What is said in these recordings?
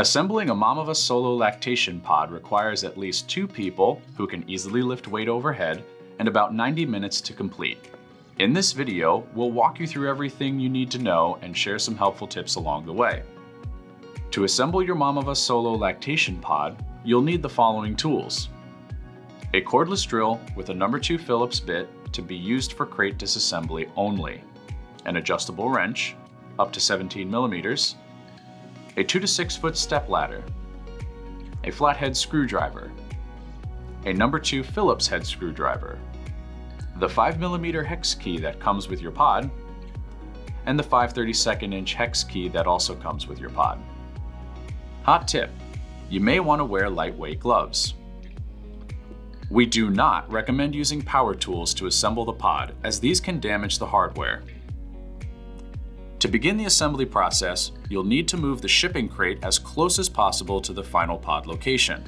Assembling a Mamava Solo lactation pod requires at least 2 people who can easily lift weight overhead and about 90 minutes to complete. In this video, we'll walk you through everything you need to know and share some helpful tips along the way. To assemble your Mamava Solo lactation pod, you'll need the following tools: a cordless drill with a No. 2 Phillips bit to be used for crate disassembly only, an adjustable wrench, up to 17 millimeters, a 2 to 6 foot step ladder, a flathead screwdriver, a No. 2 Phillips head screwdriver, the 5mm hex key that comes with your pod, and the 5/32 inch hex key that also comes with your pod. Hot tip: you may want to wear lightweight gloves. We do not recommend using power tools to assemble the pod, as these can damage the hardware. To begin the assembly process, you'll need to move the shipping crate as close as possible to the final pod location.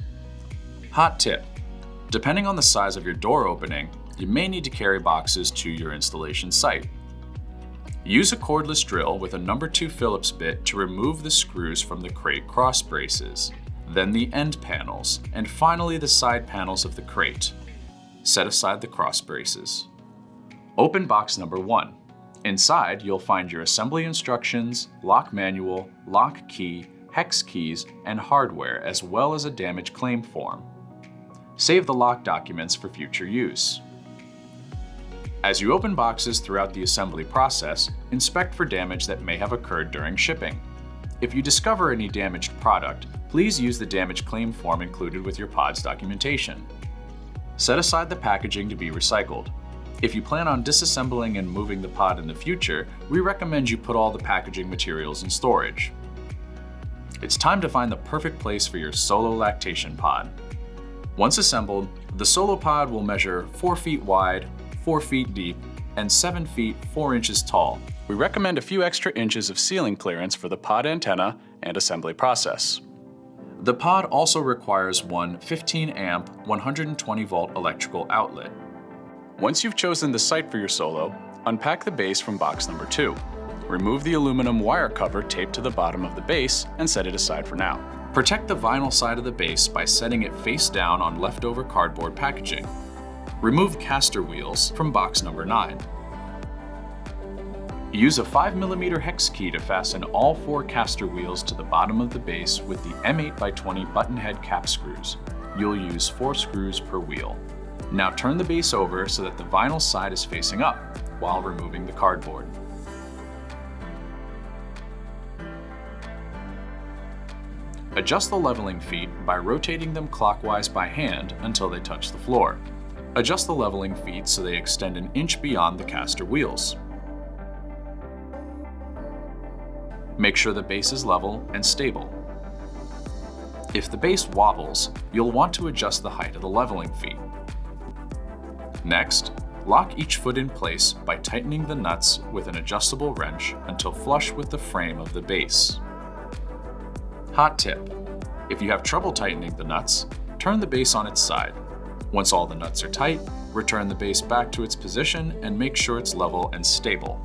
Hot tip: depending on the size of your door opening, you may need to carry boxes to your installation site. Use a cordless drill with a No. 2 Phillips bit to remove the screws from the crate cross braces, then the end panels, and finally the side panels of the crate. Set aside the cross braces. Open box number 1. Inside, you'll find your assembly instructions, lock manual, lock key, hex keys, and hardware, as well as a damage claim form. Save the lock documents for future use. As you open boxes throughout the assembly process, inspect for damage that may have occurred during shipping. If you discover any damaged product, please use the damage claim form included with your pod's documentation. Set aside the packaging to be recycled. If you plan on disassembling and moving the pod in the future, we recommend you put all the packaging materials in storage. It's time to find the perfect place for your Solo lactation pod. Once assembled, the Solo pod will measure 4 feet wide, 4 feet deep, and 7 feet 4 inches tall. We recommend a few extra inches of ceiling clearance for the pod antenna and assembly process. The pod also requires one 15-amp, 120-volt electrical outlet. Once you've chosen the site for your Solo, unpack the base from box number 2. Remove the aluminum wire cover taped to the bottom of the base and set it aside for now. Protect the vinyl side of the base by setting it face down on leftover cardboard packaging. Remove caster wheels from box number 9. Use a 5mm hex key to fasten all 4 caster wheels to the bottom of the base with the M8x20 button head cap screws. You'll use 4 screws per wheel. Now turn the base over so that the vinyl side is facing up while removing the cardboard. Adjust the leveling feet by rotating them clockwise by hand until they touch the floor. Adjust the leveling feet so they extend an inch beyond the caster wheels. Make sure the base is level and stable. If the base wobbles, you'll want to adjust the height of the leveling feet. Next, lock each foot in place by tightening the nuts with an adjustable wrench until flush with the frame of the base. Hot tip: if you have trouble tightening the nuts, turn the base on its side. Once all the nuts are tight, return the base back to its position and make sure it's level and stable.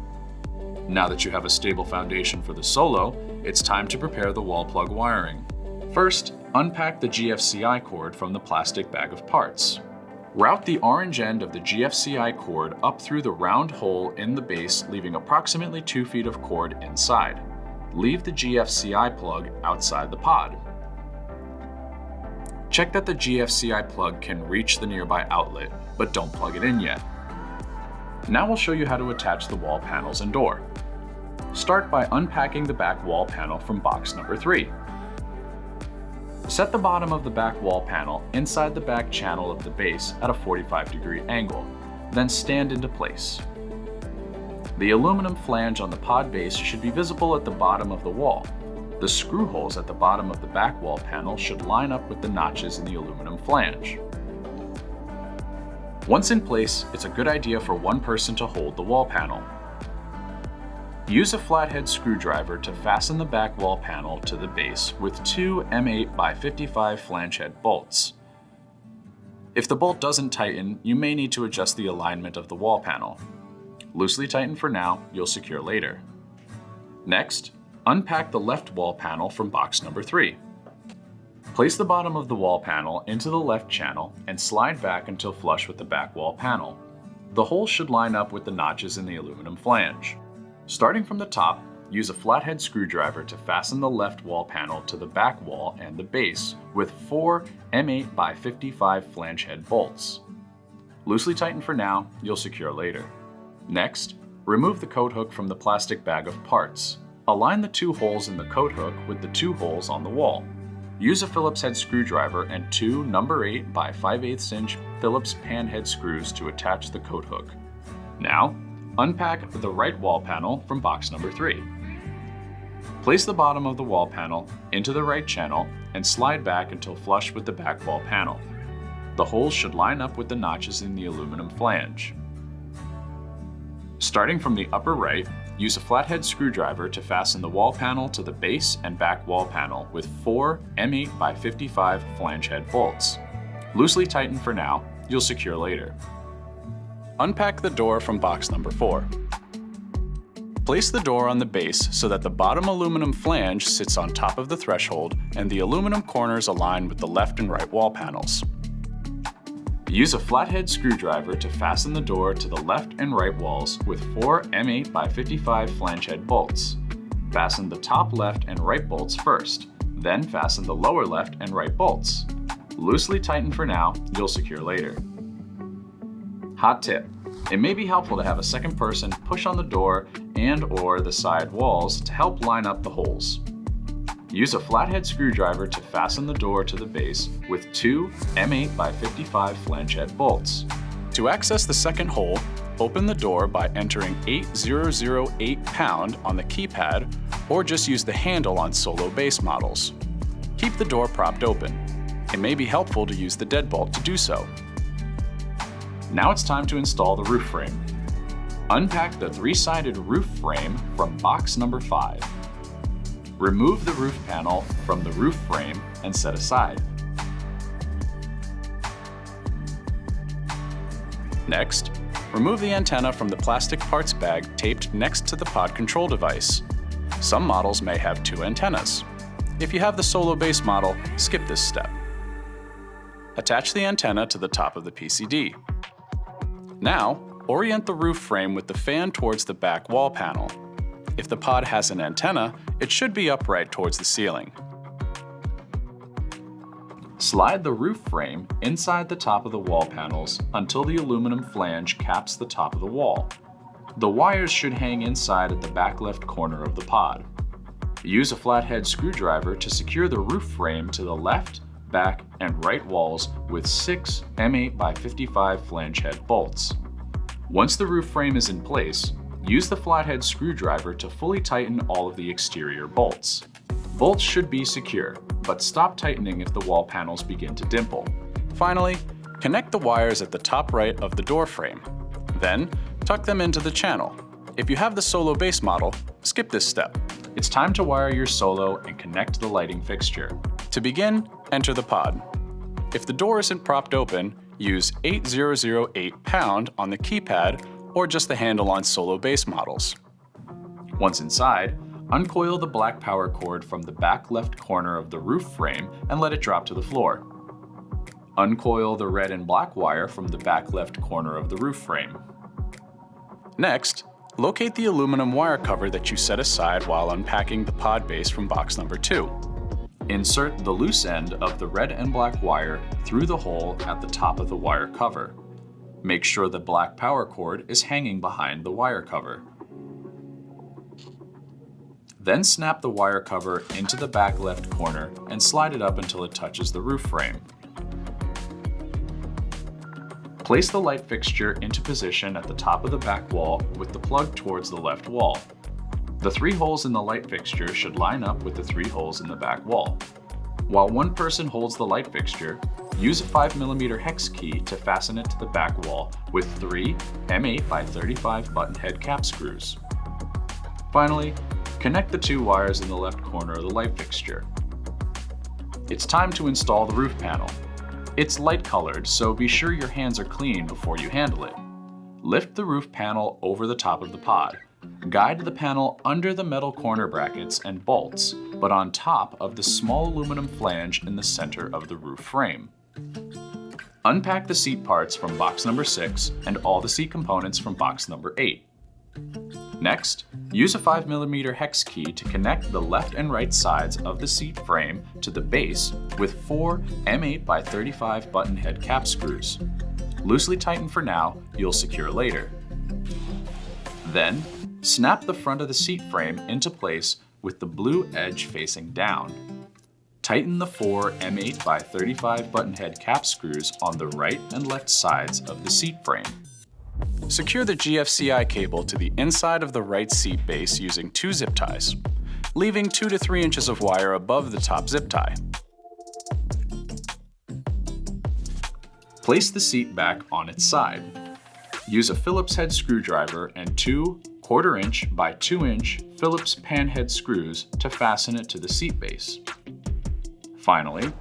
Now that you have a stable foundation for the Solo, it's time to prepare the wall plug wiring. First, unpack the GFCI cord from the plastic bag of parts. Route the orange end of the GFCI cord up through the round hole in the base, leaving approximately 2 feet of cord inside. Leave the GFCI plug outside the pod. Check that the GFCI plug can reach the nearby outlet, but don't plug it in yet. Now we'll show you how to attach the wall panels and door. Start by unpacking the back wall panel from box number 3. Set the bottom of the back wall panel inside the back channel of the base at a 45-degree angle, then stand into place. The aluminum flange on the pod base should be visible at the bottom of the wall. The screw holes at the bottom of the back wall panel should line up with the notches in the aluminum flange. Once in place, it's a good idea for one person to hold the wall panel. Use a flathead screwdriver to fasten the back wall panel to the base with 2 M8x55 flange head bolts. If the bolt doesn't tighten, you may need to adjust the alignment of the wall panel. Loosely tighten for now, you'll secure later. Next, unpack the left wall panel from box number 3. Place the bottom of the wall panel into the left channel and slide back until flush with the back wall panel. The holes should line up with the notches in the aluminum flange. Starting from the top, use a flathead screwdriver to fasten the left wall panel to the back wall and the base with 4 M8 by 55 flange head bolts. Loosely tighten for now, you'll secure later. Next, remove the coat hook from the plastic bag of parts. Align the 2 holes in the coat hook with the 2 holes on the wall. Use a Phillips head screwdriver and 2 number 8 by 5/8 inch Phillips pan head screws to attach the coat hook. Now, unpack the right wall panel from box number 3. Place the bottom of the wall panel into the right channel and slide back until flush with the back wall panel. The holes should line up with the notches in the aluminum flange. Starting from the upper right, use a flathead screwdriver to fasten the wall panel to the base and back wall panel with 4 M8 by 55 flange head bolts. Loosely tighten for now, you'll secure later. Unpack the door from box number 4. Place the door on the base so that the bottom aluminum flange sits on top of the threshold and the aluminum corners align with the left and right wall panels. Use a flathead screwdriver to fasten the door to the left and right walls with 4 M8 by 55 flange head bolts. Fasten the top left and right bolts first, then fasten the lower left and right bolts. Loosely tighten for now, you'll secure later. Hot tip: it may be helpful to have a second person push on the door and/or the side walls to help line up the holes. Use a flathead screwdriver to fasten the door to the base with 2 M8 by 55 flange head bolts. To access the second hole, open the door by entering 8008 pound on the keypad or just use the handle on Solo base models. Keep the door propped open. It may be helpful to use the deadbolt to do so. Now it's time to install the roof frame. Unpack the 3-sided roof frame from box number 5. Remove the roof panel from the roof frame and set aside. Next, remove the antenna from the plastic parts bag taped next to the pod control device. Some models may have 2 antennas. If you have the Solo base model, skip this step. Attach the antenna to the top of the PCD. Now, orient the roof frame with the fan towards the back wall panel. If the pod has an antenna, it should be upright towards the ceiling. Slide the roof frame inside the top of the wall panels until the aluminum flange caps the top of the wall. The wires should hang inside at the back left corner of the pod. Use a flathead screwdriver to secure the roof frame to the left, back, and right walls with 6 M8 by 55 flange head bolts. Once the roof frame is in place, use the flathead screwdriver to fully tighten all of the exterior bolts. Bolts should be secure, but stop tightening if the wall panels begin to dimple. Finally, connect the wires at the top right of the door frame. Then, tuck them into the channel. If you have the Solo base model, skip this step. It's time to wire your Solo and connect the lighting fixture. To begin, enter the pod. If the door isn't propped open, use 8008 pound on the keypad or just the handle on Solo base models. Once inside, uncoil the black power cord from the back left corner of the roof frame and let it drop to the floor. Uncoil the red and black wire from the back left corner of the roof frame. Next, locate the aluminum wire cover that you set aside while unpacking the pod base from box number 2. Insert the loose end of the red and black wire through the hole at the top of the wire cover. Make sure the black power cord is hanging behind the wire cover. Then snap the wire cover into the back left corner and slide it up until it touches the roof frame. Place the light fixture into position at the top of the back wall with the plug towards the left wall. The 3 holes in the light fixture should line up with the 3 holes in the back wall. While one person holds the light fixture, use a 5mm hex key to fasten it to the back wall with 3 M8 by 35 button head cap screws. Finally, connect the 2 wires in the left corner of the light fixture. It's time to install the roof panel. It's light colored, so be sure your hands are clean before you handle it. Lift the roof panel over the top of the pod, Guide the panel under the metal corner brackets and bolts, but on top of the small aluminum flange in the center of the roof frame. Unpack the seat parts from box number 6 and all the seat components from box number 8. Next, use a 5mm hex key to connect the left and right sides of the seat frame to the base with 4 M8x35 button head cap screws. Loosely tighten for now, you'll secure later. Then, snap the front of the seat frame into place with the blue edge facing down. Tighten the 4 M8x35 button head cap screws on the right and left sides of the seat frame. Secure the GFCI cable to the inside of the right seat base using 2 zip ties, leaving 2 to 3 inches of wire above the top zip tie. Place the seat back on its side. Use a Phillips head screwdriver and 2 1/4" by 2" Phillips pan head screws to fasten it to the seat base. Finally,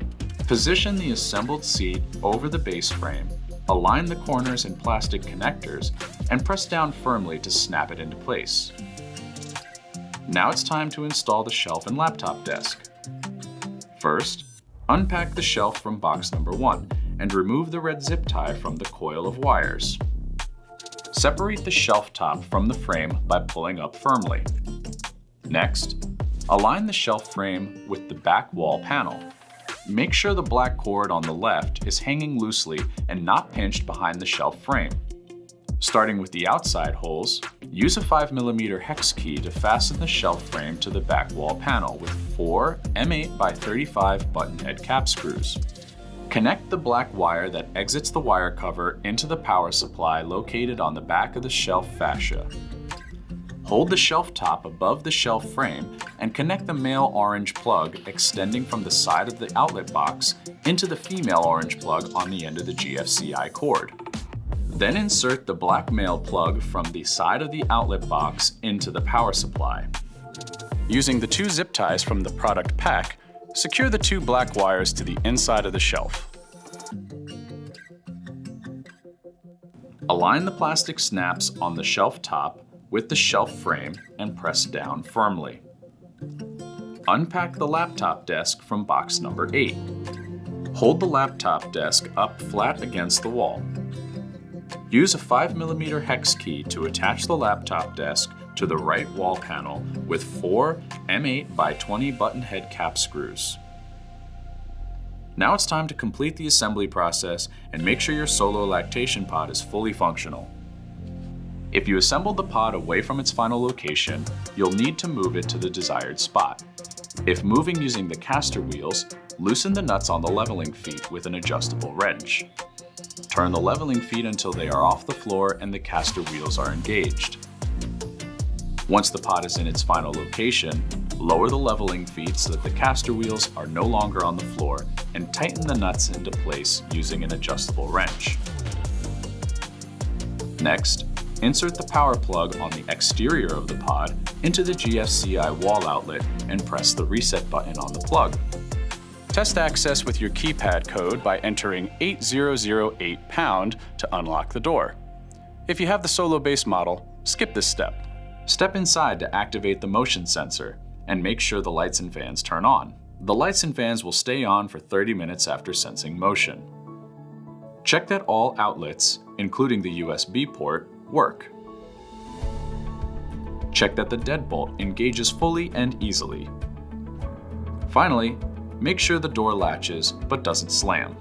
position the assembled seat over the base frame, align the corners and plastic connectors, and press down firmly to snap it into place. Now it's time to install the shelf and laptop desk. First, unpack the shelf from box number 1 and remove the red zip tie from the coil of wires. Separate the shelf top from the frame by pulling up firmly. Next, align the shelf frame with the back wall panel. Make sure the black cord on the left is hanging loosely and not pinched behind the shelf frame. Starting with the outside holes, use a 5mm hex key to fasten the shelf frame to the back wall panel with 4 M8x35 button head cap screws. Connect the black wire that exits the wire cover into the power supply located on the back of the shelf fascia. Hold the shelf top above the shelf frame and connect the male orange plug extending from the side of the outlet box into the female orange plug on the end of the GFCI cord. Then insert the black male plug from the side of the outlet box into the power supply. Using the 2 zip ties from the product pack, secure the 2 black wires to the inside of the shelf. Align the plastic snaps on the shelf top with the shelf frame and press down firmly. Unpack the laptop desk from box number 8. Hold the laptop desk up flat against the wall. Use a 5mm hex key to attach the laptop desk to the right wall panel with 4 M8x20 button head cap screws. Now it's time to complete the assembly process and make sure your Solo lactation pod is fully functional. If you assembled the pod away from its final location, you'll need to move it to the desired spot. If moving using the caster wheels, loosen the nuts on the leveling feet with an adjustable wrench. Turn the leveling feet until they are off the floor and the caster wheels are engaged. Once the pod is in its final location, lower the leveling feet so that the caster wheels are no longer on the floor and tighten the nuts into place using an adjustable wrench. Next, insert the power plug on the exterior of the pod into the GFCI wall outlet and press the reset button on the plug. Test access with your keypad code by entering 8008 pound to unlock the door. If you have the Solo base model, skip this step. Step inside to activate the motion sensor and make sure the lights and fans turn on. The lights and fans will stay on for 30 minutes after sensing motion. Check that all outlets, including the USB port, work. Check that the deadbolt engages fully and easily. Finally, make sure the door latches but doesn't slam.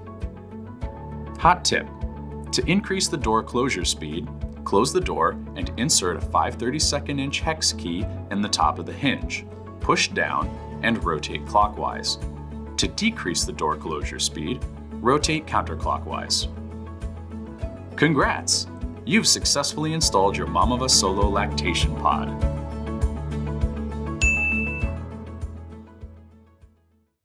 Hot tip: to increase the door closure speed, close the door and insert a 5/32 inch hex key in the top of the hinge. Push down and rotate clockwise. To decrease the door closure speed, rotate counterclockwise. Congrats! You've successfully installed your Mamava Solo lactation pod.